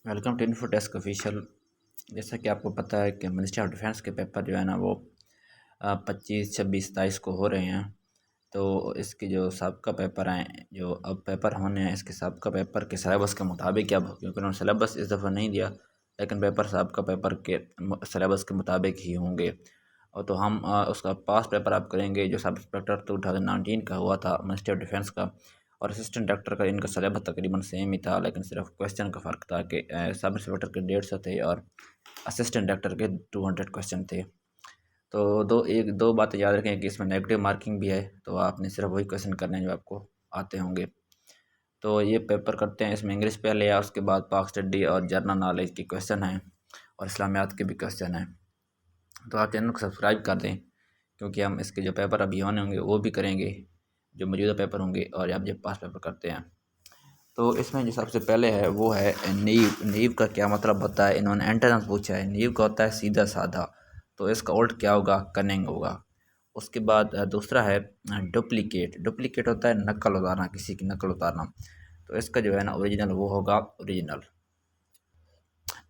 Welcome to info desk official. جیسا کہ آپ کو پتہ ہے کہ منسٹری آف ڈیفینس کے پیپر جو ہے نا وہ 25، 26، 27 کو ہو رہے ہیں۔ تو اس کے جو سابقہ پیپر ہیں جو اب پیپر ہونے ہیں، اس کے سابقہ پیپر کے سلیبس کے مطابق اب، کیونکہ انہوں نے سلیبس اس دفعہ نہیں دیا، لیکن پیپر سابقہ پیپر کے سلیبس کے مطابق ہی ہوں گے۔ اور تو ہم اس کا پاس پیپر آپ کریں گے جو سب انسپیکٹر 2019 کا ہوا تھا منسٹری آف ڈیفینس کا، اور اسسٹنٹ ڈائریکٹر کا ان کا سلیبس تقریباً سیم ہی تھا، لیکن صرف کویسچن کا فرق تھا کہ سب انسپیکٹر کے 150 تھے اور اسسٹنٹ ڈائریکٹر کے 200 کویسچن تھے۔ تو دو باتیں یاد رکھیں کہ اس میں نیگیٹو مارکنگ بھی ہے، تو آپ نے صرف وہی کویسچن کرنے ہیں جو آپ کو آتے ہوں گے۔ تو یہ پیپر کرتے ہیں، اس میں انگلش پہلے ہے، اس کے بعد پاک اسٹڈی اور جرنل نالج کی کویسچن ہیں اور اسلامیات کے بھی کویسچن ہیں۔ تو آپ چینل کو سبسکرائب کر دیں، کیونکہ ہم اس کے جو پیپر ابھی ہونے ہوں گے وہ بھی کریں گے، جو موجودہ پیپر ہوں گے، اور آپ جب پاس پیپر کرتے ہیں۔ تو اس میں جو سب سے پہلے ہے وہ ہے نیو۔ نیو کا کیا مطلب ہوتا ہے؟ انہوں نے انٹرنس پوچھا ہے۔ نیو کا ہوتا ہے سیدھا سادھا، تو اس کا الٹ کیا ہوگا؟ کننگ ہوگا۔ اس کے بعد دوسرا ہے ڈپلیکیٹ۔ ڈپلیکیٹ ہوتا ہے نقل اتارنا، کسی کی نقل اتارنا، تو اس کا جو ہے نا اوریجنل وہ ہوگا اوریجنل۔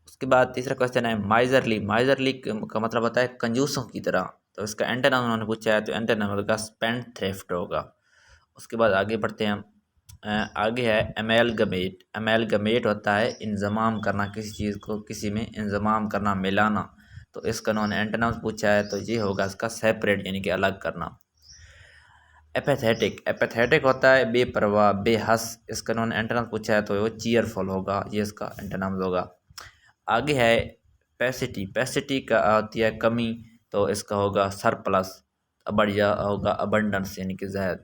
اس کے بعد تیسرا کویسچن ہے مائزرلی۔ مائزرلی کا مطلب ہوتا ہے کنجوسوں کی طرح، تو اس کا اینٹونیم انہوں نے پوچھا ہے، تو اینٹونیم ہوگا اسپینڈ تھریفٹ ہوگا۔ اس کے بعد آگے بڑھتے ہیں، آگے ہے امیلگمیٹ۔ امیلگمیٹ ہوتا ہے انضمام کرنا، کسی چیز کو کسی میں انضمام کرنا، ملانا، تو اس کا انہوں نے اینٹونیم پوچھا ہے، تو یہ ہوگا اس کا سیپریٹ، یعنی کہ الگ کرنا۔ ایپیتھیٹک۔ ایپیتھیٹک ہوتا ہے بے پرواہ، بے حس، اس کا انہوں نے اینٹونیم پوچھا ہے، تو وہ چیئرفل ہوگا، یہ اس کا اینٹونیم ہوگا۔ آگے ہے پیسٹی۔ پیسٹی کا ہوتی ہے کمی، تو اس کا ہوگا سرپلس۔ بڑھیا ہوگا ابنڈنس، یعنی کہ زائد۔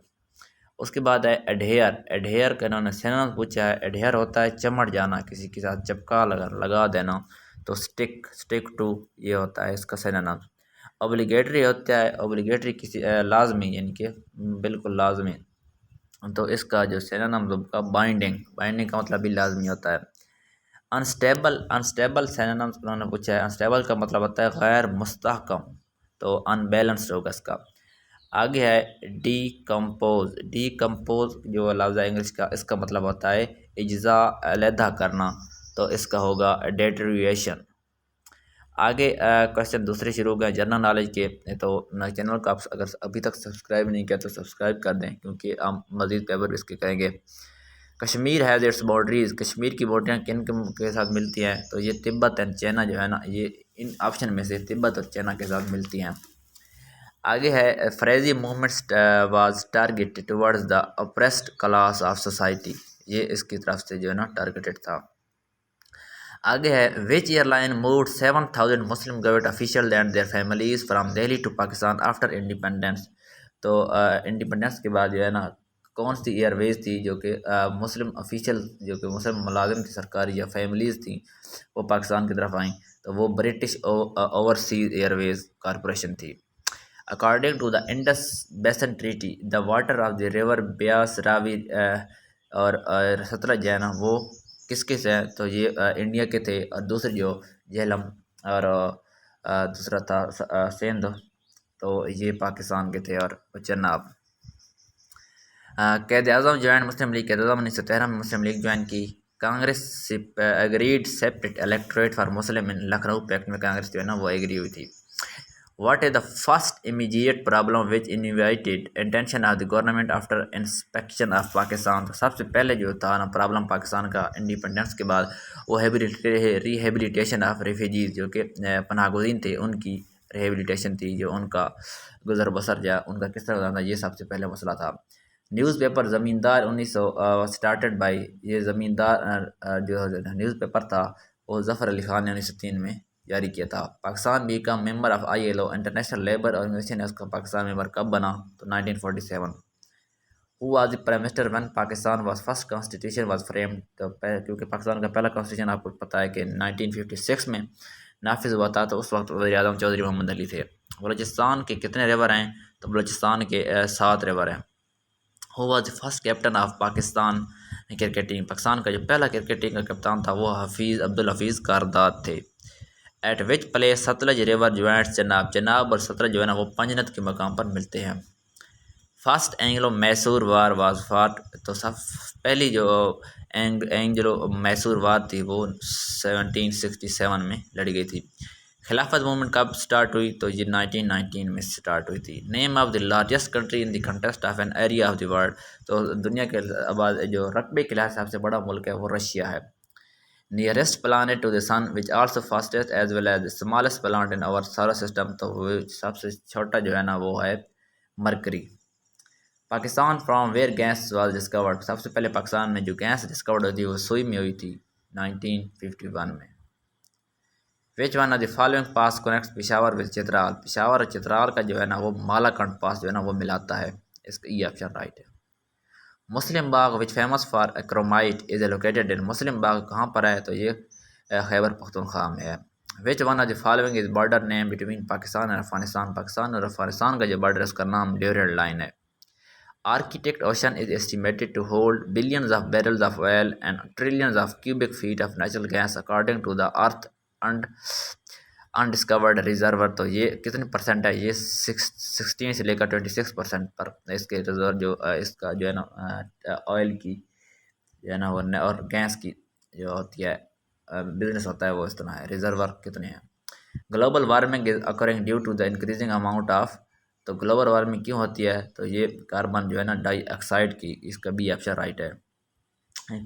اس کے بعد ہے ایڈہیئر۔ ایڈہیئر کا انہوں نے سینونیم پوچھا ہے۔ ایڈہیئر ہوتا ہے چمٹ جانا، کسی کے ساتھ چپکا لگا دینا، تو اسٹک ٹو، یہ ہوتا ہے اس کا سینونیم۔ اوبلیگیٹری ہوتا ہے، اوبلیگیٹری کسی لازمی، یعنی کہ بالکل لازمی، تو اس کا جو سینونیم ہوگا بائنڈنگ۔ بائنڈنگ کا مطلب بھی لازمی ہوتا ہے۔ انسٹیبل۔ انسٹیبل سینونیم انہوں نے پوچھا ہے۔ انسٹیبل کا مطلب ہوتا ہے غیر مستحکم، تو ان بیلنسڈ ہوگا اس کا۔ آگے ہے ڈی کمپوز۔ ڈی کمپوز جو لفظ ہے انگلش کا، اس کا مطلب ہوتا ہے اجزاء، علیحدہ کرنا، تو اس کا ہوگا ڈیٹریویشن۔ آگے کویسچن دوسرے شروع ہو گئے جنرل نالج کے، تو چینل کو آپ اگر ابھی تک سبسکرائب نہیں کیا تو سبسکرائب کر دیں، کیونکہ ہم مزید پیپر اس کے کریں گے۔ Kashmir has its boundaries. Kashmir کی باؤنڈریاں کن کے ساتھ ملتی ہیں؟ تو یہ تبت اینڈ چائنا جو ہے نا، یہ ان آپشن میں سے تبت اور چائنا کے ساتھ ملتی ہیں۔ آگے ہے Faraizi movement was targeted towards the oppressed class of society, یہ اس کی طرف سے جو ہے نا ٹارگیٹڈ تھا۔ آگے ہے which airline moved 7000 Muslim government official and their families from Delhi to Pakistan after independence. تو انڈیپینڈنس کے بعد جو ہے نا کون سی ایئر ویز تھی جو کہ مسلم آفیشیل، جو کہ مسلم ملازم تھی سرکاری یا فیملیز تھیں، وہ پاکستان کی طرف آئیں؟ تو وہ برٹش اوورسیز ایئر ویز کارپوریشن تھی۔ According to the Indus Basin Treaty, the water of the river بیاس، راوی اور ستلج جو ہے نا وہ کس کے سے ہیں؟ تو یہ انڈیا کے تھے، اور دوسرے جو جہلم اور دوسرا تھا سندھ، تو یہ پاکستان کے تھے، اور چناب۔ قائد اعظم جوائن مسلم لیگ۔ قائد اعظم 1913 میں مسلم لیگ جوائن کی۔ Congress agreed separate electorate for Muslim in Lucknow packet میں کانگریس جو ہے نا وہ ایگری ہوئی تھی۔ What is the first immediate problem which invited attention of the government after inspection of Pakistan? تو سب سے پہلے جو تھا نا پرابلم پاکستان کا انڈیپینڈنس کے بعد، وہ ریہیبلیٹیشن آف ریفیوجیز، جو کہ پناہ گزین تھے، ان کی ریہیبلیٹیشن تھی، جو ان کا گزر بسر جا ان کا کس طرح ہوتا تھا، یہ سب سے پہلے مسئلہ تھا۔ نیوز پیپر زمیندار 1900 اسٹارٹڈ بائی، یہ زمیندار جو نیوز پیپر تھا وہ ظفر علی خان نے 1903 میں جاری کیا تھا۔ Pakistan become member of ILO international labour organisation نے اس کا پاکستان ممبر کب بنا؟ تو 1947۔ Who was the prime minister when Pakistan was first constitution was framed? تو کیونکہ پاکستان کا پہلا کانسٹیٹیوشن آپ کو پتہ ہے کہ 1956 میں نافذ ہوا تھا، تو اس وقت وزیر اعظم چودھری محمد علی تھے۔ بلوچستان کے کتنے ریور ہیں؟ تو بلوچستان کے 7 ریور ہیں۔ ہو was the first captain of Pakistan cricket team? Pakistan کا جو پہلا کرکٹ ٹیم کا کپتان تھا وہ عبدالحفیظ کارداد تھے۔ At which place Sutlej river joints Chenab? Chenab اور ستلج جو ہے نا وہ پنجنت کے مقام پر ملتے ہیں۔ First Anglo Mysore war was fought? تو سب پہلی جو اینگلو میسور وار تھی وہ 1767 میں لڑی گئی تھی۔ خلافت موومنٹ کب سٹارٹ ہوئی؟ تو یہ 1919 میں سٹارٹ ہوئی تھی۔ نیم of the largest country in the context of an area of the world, تو دنیا کے آباد جو رقبے کے لحاظ سے سب سے بڑا ملک ہے وہ رشیا ہے۔ Nearest planet to the sun which also fastest as well as the smallest planet in our solar system, تو وہ سب سے چھوٹا جو ہے نا وہ ہے mercury. Pakistan from where gas was discovered, سب سے پہلے پاکستان میں جو گیس ڈسکورڈ ہوئی تھی وہ سوئی میں ہوئی تھی 1951 میں۔ Which one of the following pass connects Peshawar with Chitral, Peshawar اور چترال کا جو ہے نا وہ مالا کنڈ پاس جو ہے نا وہ ملاتا ہے، اس کا ای آپشن رائٹ ہے۔ Muslim Bagh which famous for chromite is located in, Muslim Bagh کہاں پر ہے؟ تو یہ خیبر پختونخوا میں ہے۔ Which one of the following is border name between Pakistan اور افغانستان، پاکستان اور افغانستان کا جو بارڈر ہے اس کا نام ڈیورنڈ لائن ہے۔ Arctic ocean is estimated to hold billions of barrels of oil and trillions of cubic feet of natural gas according to the earth and undiscovered reservoir, تو یہ کتنے پرسنٹ ہے؟ یہ 16 سے لے کر 26% پر اس کے ریزرو جو اس کا جو ہے نا آئل کی جو ہے نا وہ اور گیس کی جو ہوتی ہے بزنس ہوتا ہے وہ اس طرح ہے۔ ریزرور کتنے ہیں؟ Global warming is occurring due to the increasing amount of, تو گلوبل وارمنگ کیوں ہوتی ہے؟ تو یہ کاربن جو ہے نا ڈائی آکسائڈ کی، اس کا بھی آپشن رائٹ ہے۔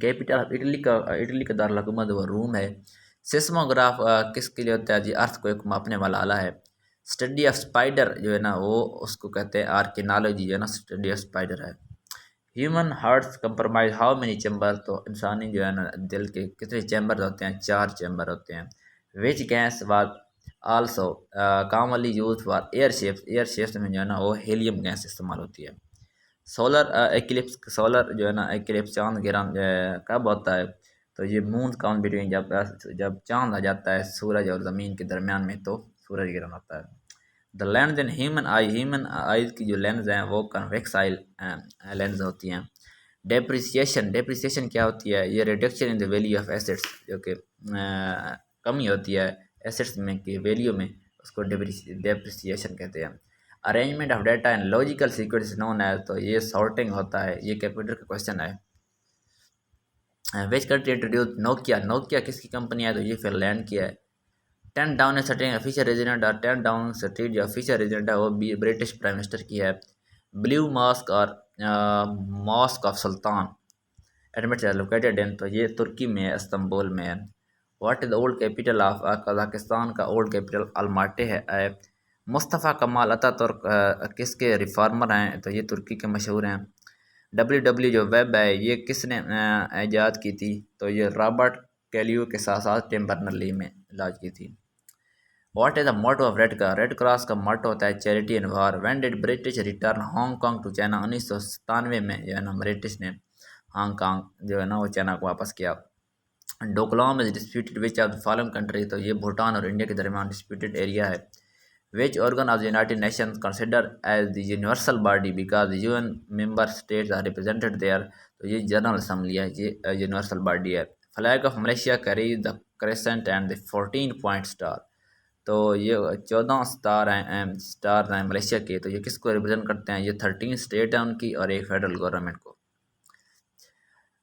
کیپٹل آف اٹلی کا دارالحکومت وہ روم ہے۔ سیسموگراف کس کے لیے ہوتا ہے؟ جی ارتھ کو ایک ماپنے والا آلہ ہے۔ اسٹڈی آف اسپائڈر جو ہے نا وہ اس کو کہتے ہیں آرکینالوجی جو ہے نا اسٹڈی آف اسپائڈر ہے۔ Human hearts compromise how many chamber, تو انسانی جو ہے نا دل کے کتنے چیمبر ہوتے ہیں؟ 4 چیمبر ہوتے ہیں۔ Which gas was also commonly use for airships, airships میں جو ہے نا وہ ہیلیم گیس استعمال ہوتی ہے۔ سولر ایکلپس، سولر جو ہے نا ایکلپس چاند گرہن کب ہوتا ہے؟ تو یہ مون کام بٹوین جب چاند آ جاتا ہے سورج اور زمین کے درمیان میں تو سورج گرہن ہوتا ہے۔ The lens in human eye, human eyes کی جو لینز ہیں وہ کنویکس آئی لینز ہوتی ہیں۔ ڈیپریسیشن، ڈیپریسیشن کیا ہوتی ہے؟ یہ reduction in the value of assets, جو کہ کمی ہوتی ہے ایسٹس میں کی ویلیو میں، اس کو ڈیپریسیشن کہتے ہیں۔ Arrangement of data in logical sequence known as, تو یہ سارٹنگ ہوتا ہے، یہ کمپیوٹر کا کوشچن ہے۔ Which country introduce Nokia, Nokia کس کی کمپنی ہے؟ تو یہ فن لینڈ کی ہے۔ 10 ڈاؤن اسٹریٹ آفیشیل ریزیڈنٹ، اور 10 ڈاؤن اسٹریٹ جو آفیشیل ریزیڈنٹ ہے وہ بھی برٹش پرائم منسٹر کی ہے۔ بلیو ماسک اور mosque of sultan Ahmed located in, تو یہ ترکی میں ہے، استنبول میں ہے۔ What is the old capital of Kazakhstan کا اولڈ کیپٹل الماٹی ہے۔ مصطفیٰ کمال اتا ترک کس کے ریفارمر ہیں؟ تو یہ ترکی کے مشہور ہیں۔ WW جو ویب ہے یہ کس نے ایجاد کی تھی؟ تو یہ رابرٹ کیلیو کے ساتھ ساتھ ٹم برنر لی میں علاج کی تھی۔ What is the motto of red cross, red cross کا موٹو ہوتا ہے charity and war. When did British return Hong Kong to China, 1997 میں جو ہے نا برٹش نے ہانگ کانگ جو ہے نا وہ چائنا کو واپس کیا۔ Doklam is disputed which of the following country, تو یہ بھوٹان اور انڈیا کے درمیان ڈسپیوٹڈ ایریا ہے۔ Which organ of the United Nations considered as the universal body because the UN member states are represented there، تو یہ جنرل اسمبلی ہے، یہ یونیورسل باڈی ہے۔ Flag of Malaysia carries the crescent and the 14 point star, تو یہ 14 star ہیں Malaysia کے، تو یہ کس کو ریپرزینٹ کرتے ہیں؟ یہ 13 اسٹیٹ ہیں ان کی اور ایک فیڈرل گورنمنٹ کو۔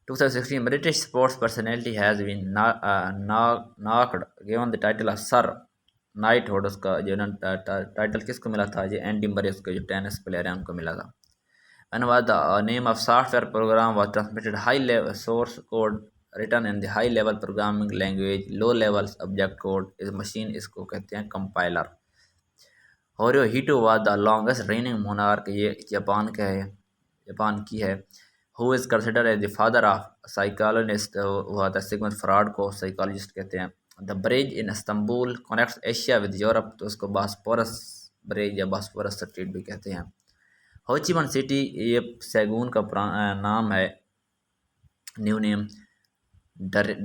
2016 British sports personality has been knighted given the title of sir knighthood, اس کا جو ٹائٹل کس کو ملا تھا؟ یہ اینڈی مرے، اس کے جو ٹینس پلیئر ہیں ان کو ملا تھا۔ And was the name of software program was transmitted high level source code written in the high level programming language low level object code is machine, اس کو کہتے ہیں compiler. Hirohito was the longest running monarch, یہ Japan کا ہے، Japan کی ہے۔ Who is considered as the father of psychologist, ہوا تھا سیگمنڈ فراڈ کو سائیکالوجسٹ کہتے ہیں۔ The bridge in Istanbul connects Asia with Europe, تو اس کو باسپورس برج یا باسپورس اسٹریٹ بھی کہتے ہیں۔ ہوچی من سٹی یہ سیگون کا نام ہے، new name.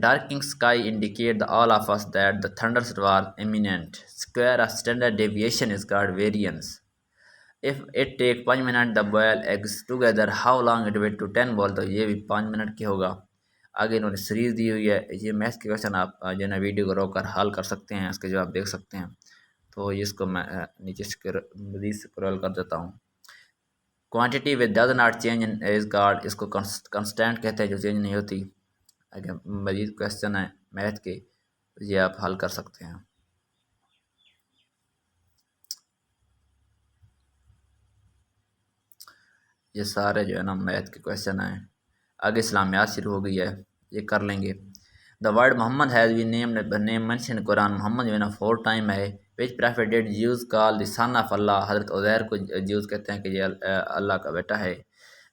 Darkening sky indicate the all of us that the thunder was imminent، square of standard deviation is called variance. if it take 5 minute the boil eggs together how long it wait to 10 boil, تو یہ بھی 5 minute کی ہوگا۔ آگے انہوں نے series دی ہوئی ہے، یہ میتھس کے کویشچن آپ جو ہے نا ویڈیو کو روک کر حل کر سکتے ہیں، اس کے جواب دیکھ سکتے ہیں۔ تو اس کو میں نیچے مزید اسکرول کر دیتا ہوں۔ Quantity with does not change is called، اس کو کنسٹینٹ کہتے ہیں جو چینج نہیں ہوتی۔ اگر مزید کویشچن ہیں میتھ کے یہ آپ حل کر سکتے ہیں۔ یہ سارے جو ہے نا میتھ کے کویشچن ہیں۔ آگے اسلامیات شروع ہو گئی ہے، یہ کر لیں گے۔ The word Muhammad has been name mention Quran, Muhammad جو ہے نا 4 ٹائم ہے۔ Which prophet did Jews call the son of Allah, حضرت عزیر کو جیوز کہتے ہیں کہ یہ اللہ کا بیٹا ہے۔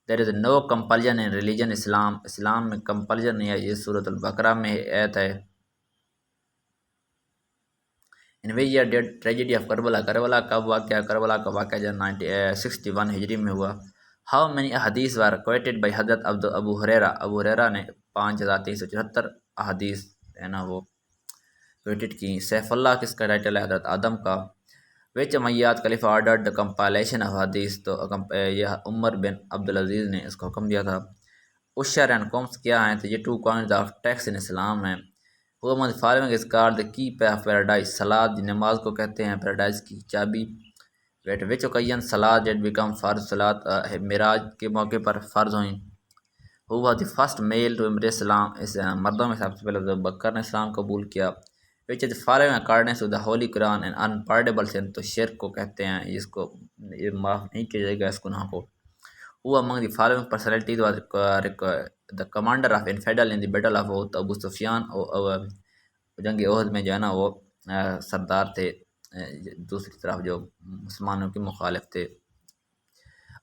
دیر از نو کمپلژن ان ریلیجن اسلام، اسلام میں کمپلژن نہیں ہے، یہ سورۃ البقرہ میں آیت ہے۔ In we year did tragedy of Karbala, Karbala کا واقعہ، کربلا کا واقعہ جو 61 ہجری میں ہوا۔ ہاؤ مینی احادیث وار کویٹڈ بائی حضرت ابو ہریرہ، ابو ہریرہ نے 5374 احادیث ہے نا وہ کویٹڈ کی۔ سیف اللہ کس کا ٹائٹل ہے؟ حضرت آدم کا۔ وچ امیاد خلیفہ آرڈرڈ کمپائلیشن آف حدیث، تو یہ عمر بن عبدالعزیز نے اس کو حکم دیا تھا۔ اشر اینڈ کومس کیا ہیں؟ تو یہ 2 coins آف ٹیکس ان اسلام ہیں۔ وہ فالوئنگ از کارڈ دا کی آف پیراڈائز، صلاۃ نماز کو کہتے ہیں پیراڈائز کی چابی۔ Which occasion salah did became farz, صلاۃ معراج کے موقع پر فرض ہوئیں۔ Who was the first male to embrace Islam, اس مردوں میں سب سے پہلے ابو بکر نے اسلام قبول کیا۔ Which is following according to the holy Quran and unpardonable sin, تو شرک کو کہتے ہیں، اس کو یہ معاف نہیں کیا جائے گا اس گناہ کو۔ ہوا among the following personalities was the commander of infidel in the battle of Uhud، ابو سفیان جنگ احد میں جو ہے نا وہ سردار تھے، دوسری طرف جو مسلمانوں کے مخالف تھے۔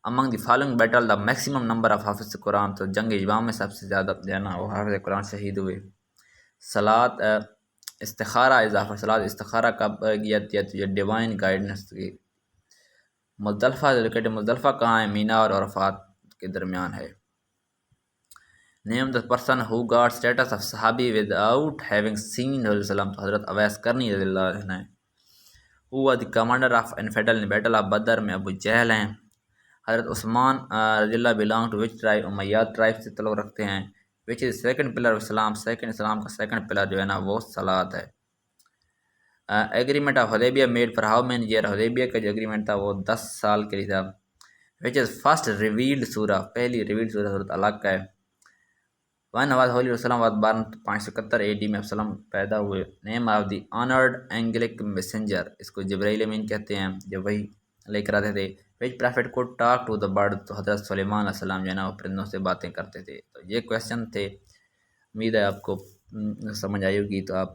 among the following battle the maximum number of حافظ قرآن، تو جنگ یمامہ میں سب سے زیادہ جو ہے نا وہ حافظ قرآن شہید ہوئے۔ صلاۃ استخارہ اضافہ، صلاۃ استخارہ کب کیا جاتی ہے؟ تو یہ ڈیوائن گائیڈنس کی۔ مزدلفہ لوکیٹڈ، مزدلفہ کہاں ہے؟ مینا اور عرفات کے درمیان ہے۔ Name the person who got status of sahabi without having seen Rasul Allah علیہ وسلم، تو حضرت اویس کرنی رضی اللہ عنہ ہے۔ ہوا the commander of infidel in battle of Badr میں ابو جہل ہیں۔ حضرت عثمان رضی اللہ belong to which tribe, Umayyad tribe سے تعلق رکھتے ہیں۔ Which is second pillar of Islam, second Islam کا سیکنڈ پلر جو ہے نا وہ صلاۃ ہے۔ Agreement of Hudaibiyah made for how many year, Hudaibiyah کا جو ایگریمنٹ تھا وہ 10 سال کے لیے تھا۔ وچ از فرسٹ ریویلڈ سورہ، پہلی ریویلڈ سورہ سورۃ الگ کا ہے۔ ون واز ہولی وسلم واز بارن، 571 AD میں وسلم پیدا ہوئے۔ Name of the honoured angelic messenger, اس کو جبرائیل امین کہتے ہیں جو وہی لے کر آتے تھے۔ وچ پرافٹ کو ٹاک ٹو دا برڈ، تو حضرت سلیمان علیہ السلام جو ہے نا وہ پرندوں سے باتیں کرتے تھے۔ تو یہ کویشچن تھے، امید ہے آپ کو سمجھ آئی ہوگی، تو آپ